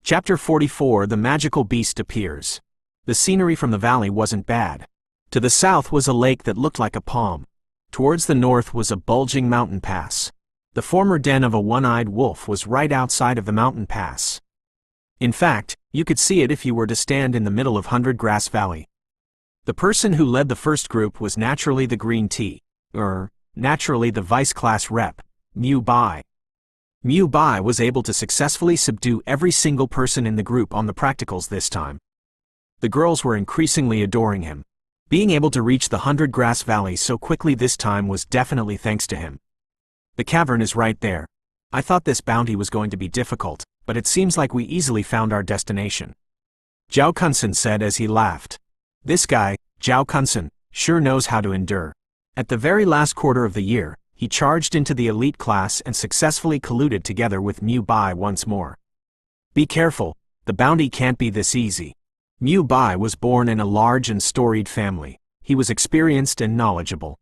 Chapter 44 The Magical Beast Appears. The scenery from the valley wasn't bad. To the south was a lake that looked like a palm. Towards the north was a bulging mountain pass. The former den of a one-eyed wolf was right outside of the mountain pass. In fact, you could see it if you were to stand in the middle of Hundred Grass Valley. The person who led the first group was naturally the green tea, naturally the vice class rep, Bai. Bai was able to successfully subdue every single person in the group on the practicals this time. The girls were increasingly adoring him. Being able to reach the Hundred Grass Valley so quickly this time was definitely thanks to him. The cavern is right there. I thought this bounty was going to be difficult, but it seems like we easily found our destination. Zhao Kunsen said as he laughed. This guy, Zhao Kunsen, sure knows how to endure. At the very last quarter of the year, he charged into the elite class and successfully colluded together with Bai once more. Be careful, the bounty can't be this easy. Bai was born in a large and storied family. He was experienced and knowledgeable.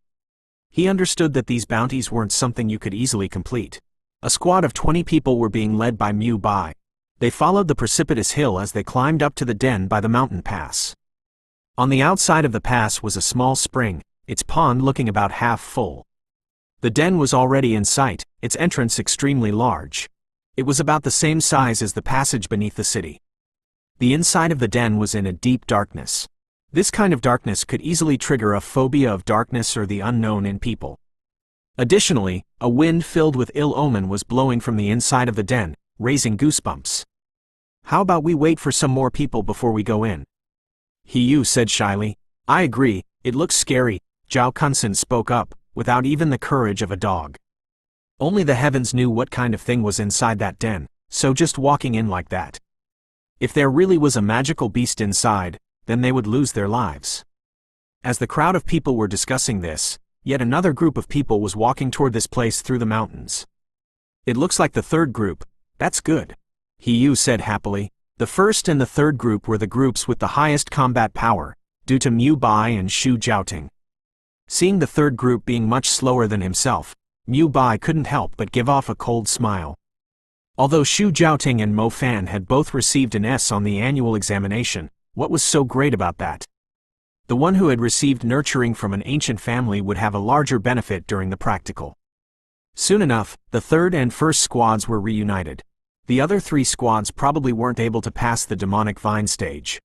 He understood that these bounties weren't something you could easily complete. A squad of 20 people were being led by Bai. They followed the precipitous hill as they climbed up to the den by the mountain pass. On the outside of the pass was a small spring, its pond looking about half full. The den was already in sight, its entrance extremely large. It was about the same size as the passage beneath the city. The inside of the den was in a deep darkness. This kind of darkness could easily trigger a phobia of darkness or the unknown in people. Additionally, a wind filled with ill omen was blowing from the inside of the den, raising goosebumps. How about we wait for some more people before we go in? Hiyu said shyly. I agree, it looks scary, Zhao Kunsen spoke up, without even the courage of a dog. Only the heavens knew what kind of thing was inside that den, so just walking in like that. If there really was a magical beast inside, then they would lose their lives. As the crowd of people were discussing this, yet another group of people was walking toward this place through the mountains. It looks like the third group. That's good, Hiyu said happily. The first and the third group were the groups with the highest combat power, due to Bai and Shu Jiaoting. Seeing the third group being much slower than himself, Bai couldn't help but give off a cold smile. Although Shu Jiaoting and Mo Fan had both received an S on the annual examination, what was so great about that? The one who had received nurturing from an ancient family would have a larger benefit during the practical. Soon enough, the third and first squads were reunited. The other three squads probably weren't able to pass the demonic vine stage.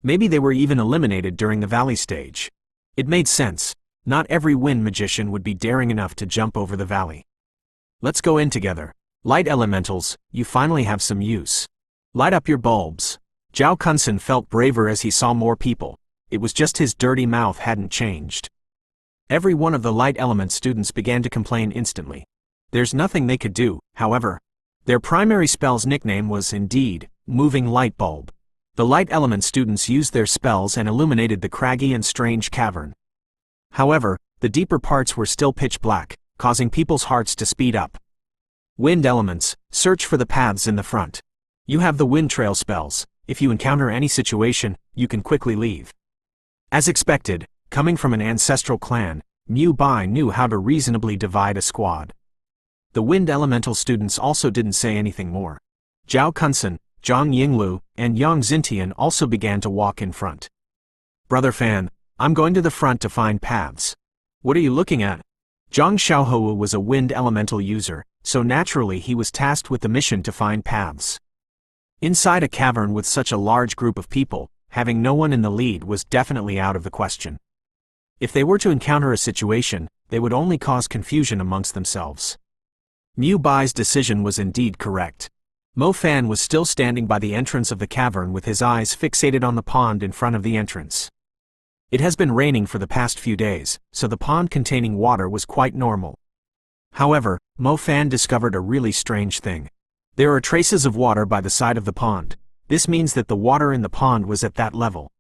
Maybe they were even eliminated during the valley stage. It made sense. Not every wind magician would be daring enough to jump over the valley. Let's go in together. Light elementals, you finally have some use. Light up your bulbs. Zhao Kunsen felt braver as he saw more people. It was just his dirty mouth hadn't changed. Every one of the light element students began to complain instantly. There's nothing they could do, however. Their primary spell's nickname was, indeed, Moving Light Bulb. The light element students used their spells and illuminated the craggy and strange cavern. However, the deeper parts were still pitch black, causing people's hearts to speed up. Wind elements, search for the paths in the front. You have the wind trail spells. If you encounter any situation, you can quickly leave. As expected, coming from an ancestral clan, Bai knew how to reasonably divide a squad. The wind elemental students also didn't say anything more. Zhao Kunsen, Zhang Yinglu, and Yang Xintian also began to walk in front. Brother Fan, I'm going to the front to find paths. What are you looking at? Zhang Xiaohou was a wind elemental user, so naturally he was tasked with the mission to find paths. Inside a cavern with such a large group of people, having no one in the lead was definitely out of the question. If they were to encounter a situation, they would only cause confusion amongst themselves. Bai's decision was indeed correct. Mo Fan was still standing by the entrance of the cavern with his eyes fixated on the pond in front of the entrance. It has been raining for the past few days, so the pond containing water was quite normal. However, Mo Fan discovered a really strange thing. There are traces of water by the side of the pond. This means that the water in the pond was at that level.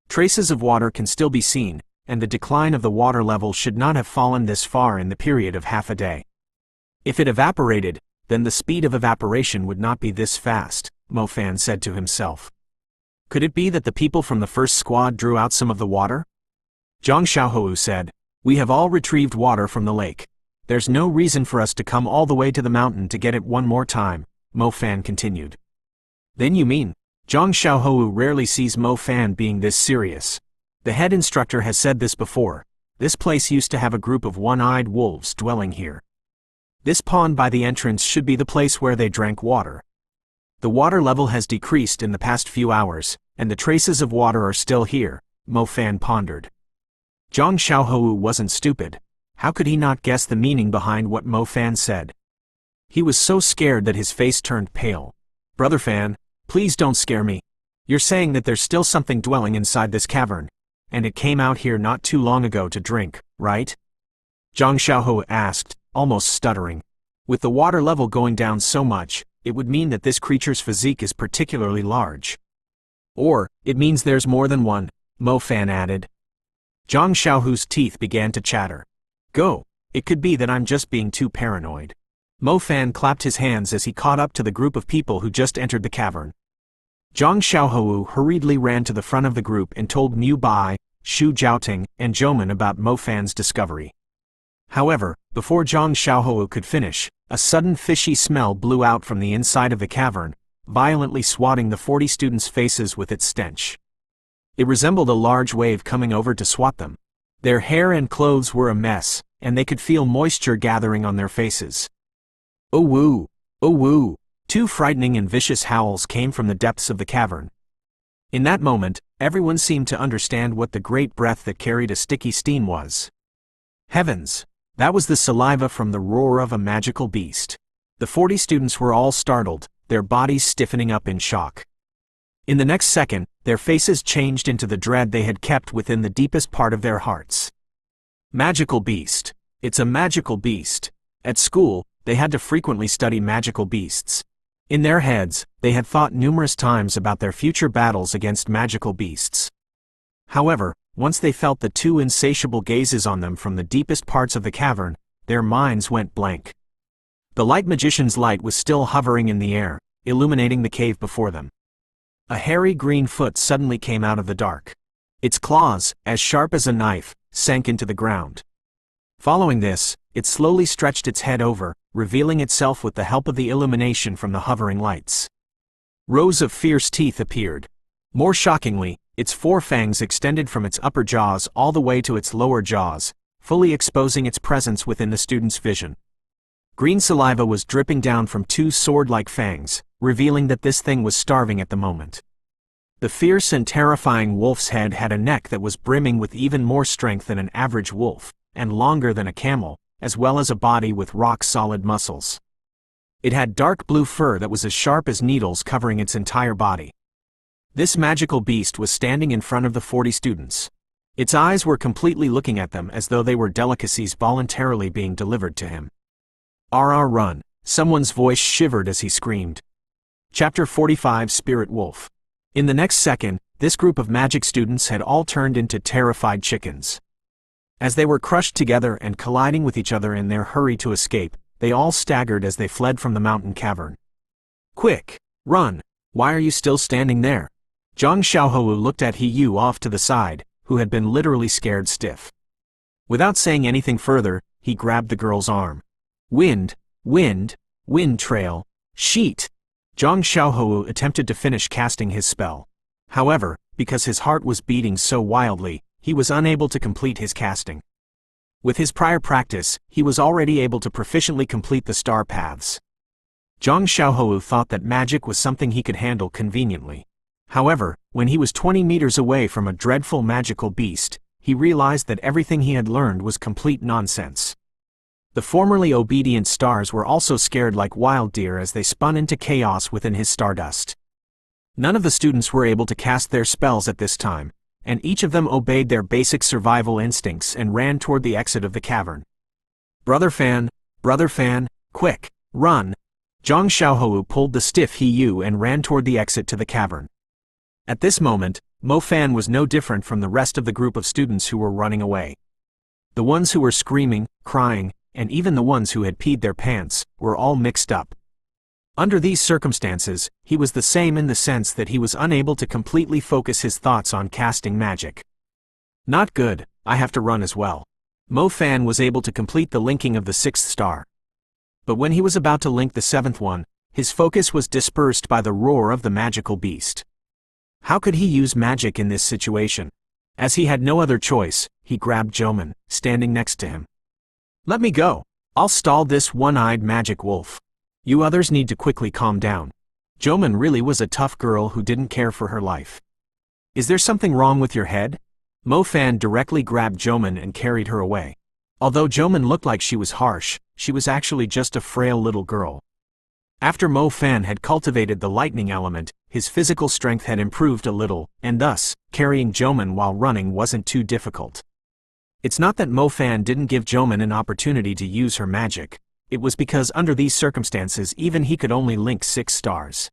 Traces of water can still be seen, and the decline of the water level should not have fallen this far in the period of half a day. If it evaporated, then the speed of evaporation would not be this fast, Mo Fan said to himself. Could it be that the people from the first squad drew out some of the water? Zhang Xiaohou said, We have all retrieved water from the lake. There's no reason for us to come all the way to the mountain to get it one more time, Mo Fan continued. Then you mean, Zhang Xiaohou rarely sees Mo Fan being this serious. The head instructor has said this before. This place used to have a group of one-eyed wolves dwelling here. This pond by the entrance should be the place where they drank water. The water level has decreased in the past few hours, and the traces of water are still here, Mo Fan pondered. Zhang Xiaohou wasn't stupid. How could he not guess the meaning behind what Mo Fan said? He was so scared that his face turned pale. Brother Fan, please don't scare me. You're saying that there's still something dwelling inside this cavern, and it came out here not too long ago to drink, right? Zhang Xiaohou asked, almost stuttering. With the water level going down so much, it would mean that this creature's physique is particularly large. Or, it means there's more than one, Mo Fan added. Zhang Xiaohou's teeth began to chatter. Go, it could be that I'm just being too paranoid. Mo Fan clapped his hands as he caught up to the group of people who just entered the cavern. Zhang Xiaohou hurriedly ran to the front of the group and told Mu Bai, Xu Jiaoting, and Zhouman about Mo Fan's discovery. However, before Zhang Xiaohou could finish, a sudden fishy smell blew out from the inside of the cavern, violently swatting the 40 students' faces with its stench. It resembled a large wave coming over to swat them. Their hair and clothes were a mess, and they could feel moisture gathering on their faces. Oh woo! Oh woo! 2 frightening and vicious howls came from the depths of the cavern. In that moment, everyone seemed to understand what the great breath that carried a sticky steam was. Heavens! That was the saliva from the roar of a magical beast. The 40 students were all startled, their bodies stiffening up in shock. In the next second, their faces changed into the dread they had kept within the deepest part of their hearts. Magical beast. It's a magical beast. At school, they had to frequently study magical beasts. In their heads, they had thought numerous times about their future battles against magical beasts. However, once they felt the 2 insatiable gazes on them from the deepest parts of the cavern, their minds went blank. The light magician's light was still hovering in the air, illuminating the cave before them. A hairy green foot suddenly came out of the dark. Its claws, as sharp as a knife, sank into the ground. Following this, it slowly stretched its head over, revealing itself with the help of the illumination from the hovering lights. Rows of fierce teeth appeared. More shockingly, its 4 fangs extended from its upper jaws all the way to its lower jaws, fully exposing its presence within the student's vision. Green saliva was dripping down from 2 sword-like fangs, revealing that this thing was starving at the moment. The fierce and terrifying wolf's head had a neck that was brimming with even more strength than an average wolf, and longer than a camel, as well as a body with rock-solid muscles. It had dark blue fur that was as sharp as needles covering its entire body. This magical beast was standing in front of the 40 students. Its eyes were completely looking at them as though they were delicacies voluntarily being delivered to him. "RR run!" Someone's voice shivered as he screamed. Chapter 45 Spirit Wolf. In the next second, this group of magic students had all turned into terrified chickens. As they were crushed together and colliding with each other in their hurry to escape, they all staggered as they fled from the mountain cavern. "Quick! Run! Why are you still standing there?" Zhang Xiaohou looked at He Yu off to the side, who had been literally scared stiff. Without saying anything further, he grabbed the girl's arm. Wind, wind, wind trail, sheet. Zhang Xiaohou attempted to finish casting his spell. However, because his heart was beating so wildly, he was unable to complete his casting. With his prior practice, he was already able to proficiently complete the star paths. Zhang Xiaohou thought that magic was something he could handle conveniently. However, when he was 20 meters away from a dreadful magical beast, he realized that everything he had learned was complete nonsense. The formerly obedient stars were also scared like wild deer as they spun into chaos within his stardust. None of the students were able to cast their spells at this time, and each of them obeyed their basic survival instincts and ran toward the exit of the cavern. Brother Fan, quick, run! Zhang Xiaohou pulled the stiff He Yu and ran toward the exit to the cavern. At this moment, Mo Fan was no different from the rest of the group of students who were running away. The ones who were screaming, crying, and even the ones who had peed their pants, were all mixed up. Under these circumstances, he was the same in the sense that he was unable to completely focus his thoughts on casting magic. Not good, I have to run as well. Mo Fan was able to complete the linking of the 6th star. But when he was about to link the 7th one, His focus was dispersed by the roar of the magical beast. How could he use magic in this situation? As he had no other choice, he grabbed Joman, standing next to him. "Let me go. I'll stall this one-eyed magic wolf. You others need to quickly calm down." Joman really was a tough girl who didn't care for her life. "Is there something wrong with your head?" Mo Fan directly grabbed Joman and carried her away. Although Joman looked like she was harsh, she was actually just a frail little girl. After Mo Fan had cultivated the lightning element, his physical strength had improved a little, and thus, carrying Joman while running wasn't too difficult. It's not that Mo Fan didn't give Joman an opportunity to use her magic. It was because under these circumstances even he could only link 6 stars.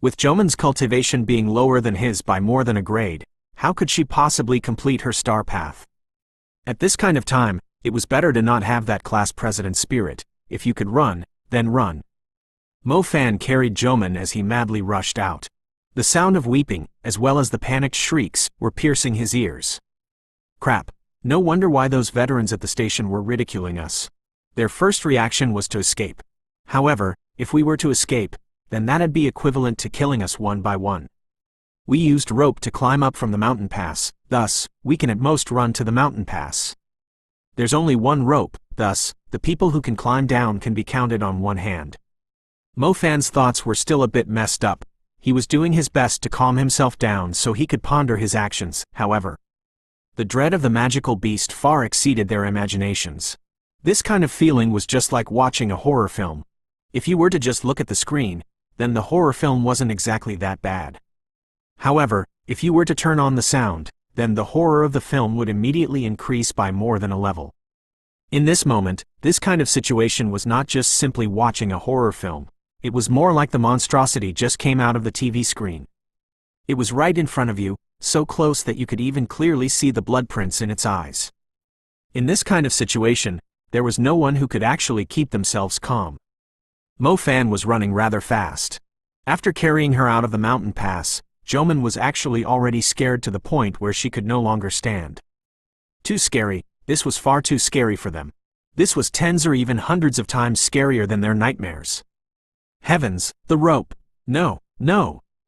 With Joman's cultivation being lower than his by more than a grade, how could she possibly complete her star path? At this kind of time, it was better to not have that class president spirit. If you could run, then run. Mo Fan carried Joman as he madly rushed out. The sound of weeping, as well as the panicked shrieks, were piercing his ears. Crap. No wonder why those veterans at the station were ridiculing us. Their first reaction was to escape. However, if we were to escape, then that'd be equivalent to killing us one by one. We used rope to climb up from the mountain pass, thus, we can at most run to the mountain pass. There's only one rope, thus, the people who can climb down can be counted on one hand. Mo Fan's thoughts were still a bit messed up. He was doing his best to calm himself down so he could ponder his actions, however. The dread of the magical beast far exceeded their imaginations. This kind of feeling was just like watching a horror film. If you were to just look at the screen, then the horror film wasn't exactly that bad. However, if you were to turn on the sound, then the horror of the film would immediately increase by more than a level. In this moment, this kind of situation was not just simply watching a horror film. It was more like the monstrosity just came out of the TV screen. It was right in front of you, so close that you could even clearly see the blood prints in its eyes. In this kind of situation, there was no one who could actually keep themselves calm. Mo Fan was running rather fast. After carrying her out of the mountain pass, Joman was actually already scared to the point where she could no longer stand. Too scary. This was far too scary for them. This was tens or even hundreds of times scarier than their nightmares. Heavens, the rope! No,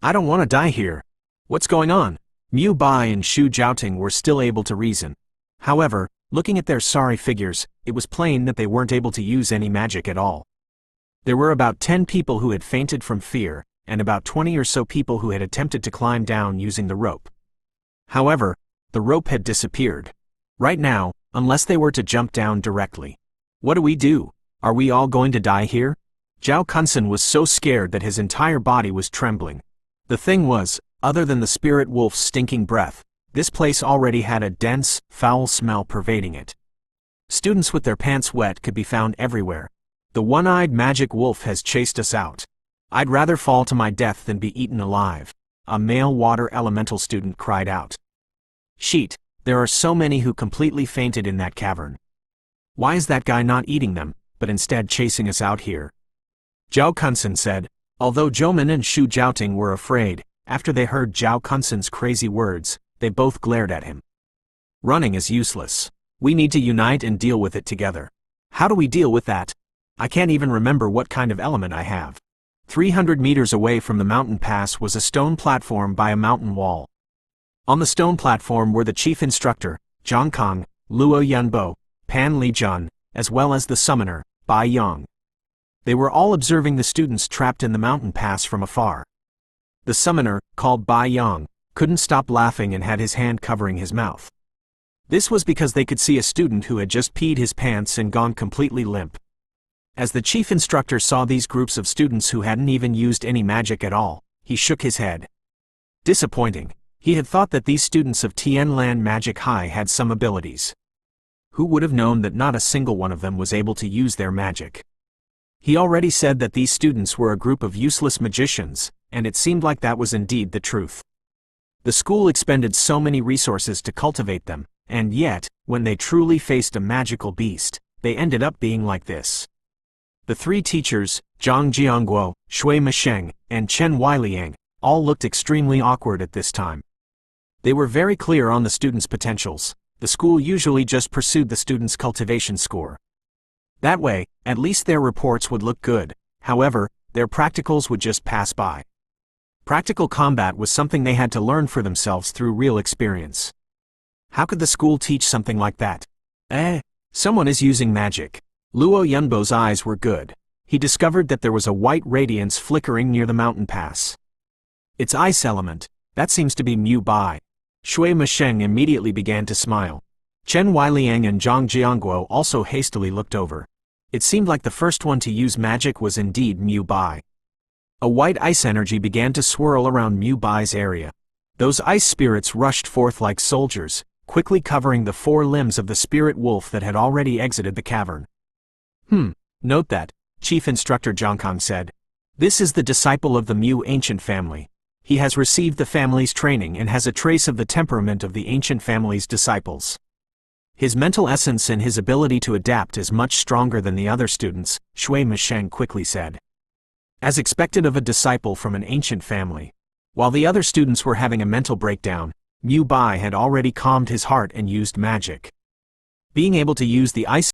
I don't want to die here. What's going on? Mu Bai and Shu Jiaoting were still able to reason. However, looking at their sorry figures, it was plain that they weren't able to use any magic at all. There were about 10 people who had fainted from fear, and about 20 or so people who had attempted to climb down using the rope. However, the rope had disappeared. Right now, unless they were to jump down directly. What do? Are we all going to die here? Zhao Kunsen was so scared that his entire body was trembling. The thing was, other than the spirit wolf's stinking breath, this place already had a dense, foul smell pervading it. Students with their pants wet could be found everywhere. The one-eyed magic wolf has chased us out. I'd rather fall to my death than be eaten alive, a male water elemental student cried out. Sheet, there are so many who completely fainted in that cavern. Why is that guy not eating them, but instead chasing us out here? Zhao Kunsen said. Although Joman and Shu Jiaoting were afraid, after they heard Zhao Kunsen's crazy words, they both glared at him. Running is useless. We need to unite and deal with it together. How do we deal with that? I can't even remember what kind of element I have. 300 meters away from the mountain pass was a stone platform by a mountain wall. On the stone platform were the chief instructor, Zhang Kang, Luo Yunbo, Pan Lijun, as well as the summoner, Bai Yang. They were all observing the students trapped in the mountain pass from afar. The summoner, called Bai Yang, couldn't stop laughing and had his hand covering his mouth. This was because they could see a student who had just peed his pants and gone completely limp. As the chief instructor saw these groups of students who hadn't even used any magic at all, he shook his head. Disappointing. He had thought that these students of Tianlan Magic High had some abilities. Who would have known that not a single one of them was able to use their magic? He already said that these students were a group of useless magicians, and it seemed like that was indeed the truth. The school expended so many resources to cultivate them, and yet, when they truly faced a magical beast, they ended up being like this. The 3 teachers, Zhang Jiangguo, Shui Misheng, and Chen Weiliang, all looked extremely awkward at this time. They were very clear on the students' potentials. The school usually just pursued the students' cultivation score. That way, at least their reports would look good. However, their practicals would just pass by. Practical combat was something they had to learn for themselves through real experience. How could the school teach something like that? Someone is using magic. Luo Yunbo's eyes were good. He discovered that there was a white radiance flickering near the mountain pass. It's ice element. That seems to be Mu Bai. Shui Mesheng immediately began to smile. Chen Weiliang and Zhang Jiangguo also hastily looked over. It seemed like the first one to use magic was indeed Mu Bai. A white ice energy began to swirl around Mu Bai's area. Those ice spirits rushed forth like soldiers, quickly covering the 4 limbs of the spirit wolf that had already exited the cavern. Note that, Chief Instructor Zhangkang said. This is the disciple of the Mu ancient family. He has received the family's training and has a trace of the temperament of the ancient family's disciples. His mental essence and his ability to adapt is much stronger than the other students, Shui Mesheng quickly said. As expected of a disciple from an ancient family. While the other students were having a mental breakdown, Mu Bai had already calmed his heart and used magic. Being able to use the ice